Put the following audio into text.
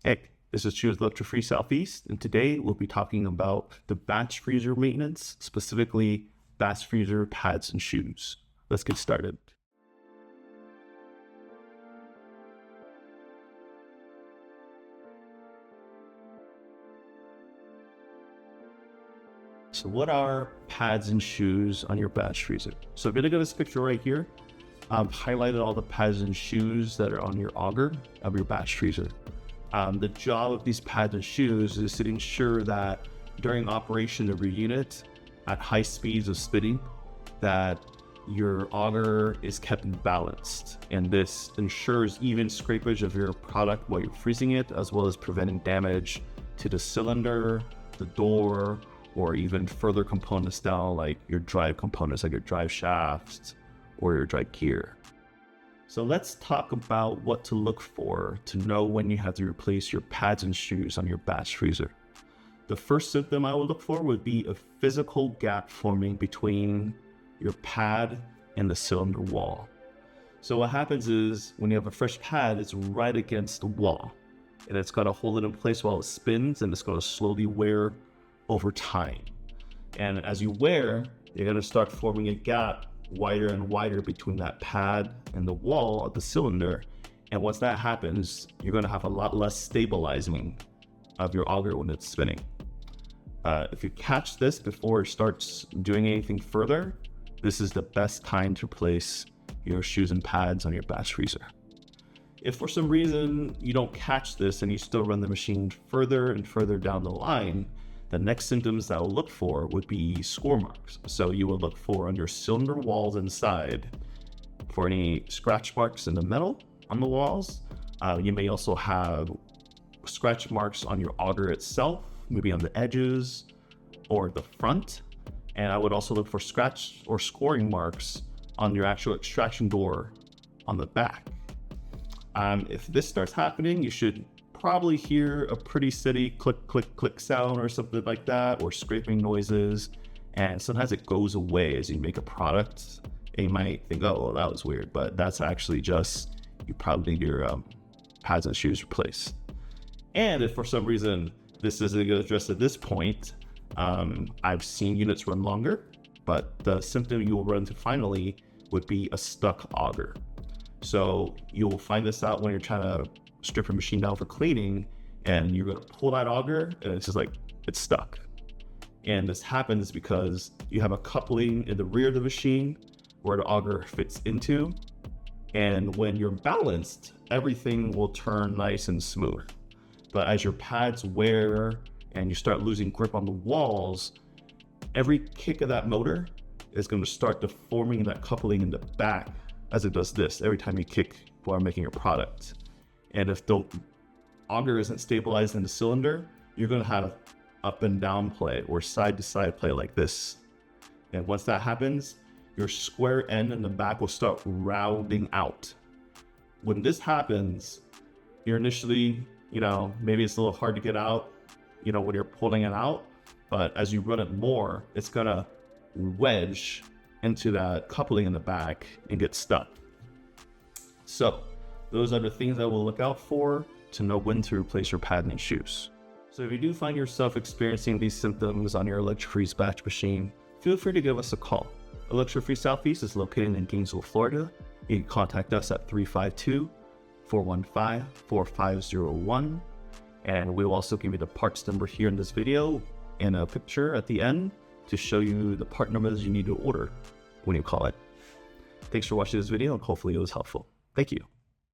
Hey, this is Chu with Electro Freeze Southeast, and today we'll be talking about the batch freezer maintenance, specifically batch freezer pads and shoes. Let's get started. So what are pads and shoes on your batch freezer? So if you look at this picture right here, I've highlighted all the pads and shoes that are on your auger of your batch freezer. The job of these pads and shoes is to ensure that during operation of your unit at high speeds of spinning, that your auger is kept balanced. And this ensures even scrapage of your product while you're freezing it, as well as preventing damage to the cylinder, the door, or even further components down, like your drive components, like your drive shafts or your drive gear. So let's talk about what to look for to know when you have to replace your pads and shoes on your batch freezer. The first symptom I would look for would be a physical gap forming between your pad and the cylinder wall. So what happens is when you have a fresh pad, it's right against the wall and it's going to hold it in place while it spins, and it's going to slowly wear over time. And as you wear, you're going to start forming a gap wider and wider between that pad and the wall of the cylinder. And once that happens, you're going to have a lot less stabilizing of your auger when it's spinning. If you catch this before it starts doing anything further, this is the best time to replace your shoes and pads on your batch freezer. If for some reason you don't catch this and you still run the machine further and further down the line, the next symptoms that I'll look for would be score marks. So you will look for on your cylinder walls inside for any scratch marks in the metal on the walls. You may also have scratch marks on your auger itself, maybe on the edges or the front. And I would also look for scratch or scoring marks on your actual extraction door on the back. If this starts happening, you should probably hear a pretty steady click, click, click sound or something like that, or scraping noises. And sometimes it goes away as you make a product. And you might think, oh, well, that was weird, but that's actually just, you probably need your pads and shoes replaced. And if for some reason this isn't going to address at this point, I've seen units run longer, but the symptom you will run into finally would be a stuck auger. So you'll find this out when you're trying to strip your machine down for cleaning, and you're going to pull that auger and it's just like, it's stuck. And this happens because you have a coupling in the rear of the machine where the auger fits into. And when you're balanced, everything will turn nice and smooth. But as your pads wear and you start losing grip on the walls, every kick of that motor is going to start deforming that coupling in the back as it does this every time you kick while making your product. And if the auger isn't stabilized in the cylinder, you're going to have up and down play or side to side play like this. And once that happens, your square end in the back will start rounding out. When this happens, you're initially, maybe it's a little hard to get out, when you're pulling it out, but as you run it more, it's going to wedge into that coupling in the back and get stuck. So those are the things I will look out for to know when to replace your pad and shoes. So if you do find yourself experiencing these symptoms on your Electro Freeze batch machine, feel free to give us a call. Electro Freeze Southeast is located in Gainesville, Florida. You can contact us at 352-415-4501. And we'll also give you the parts number here in this video and a picture at the end to show you the part numbers you need to order when you call it. Thanks for watching this video, and hopefully it was helpful. Thank you.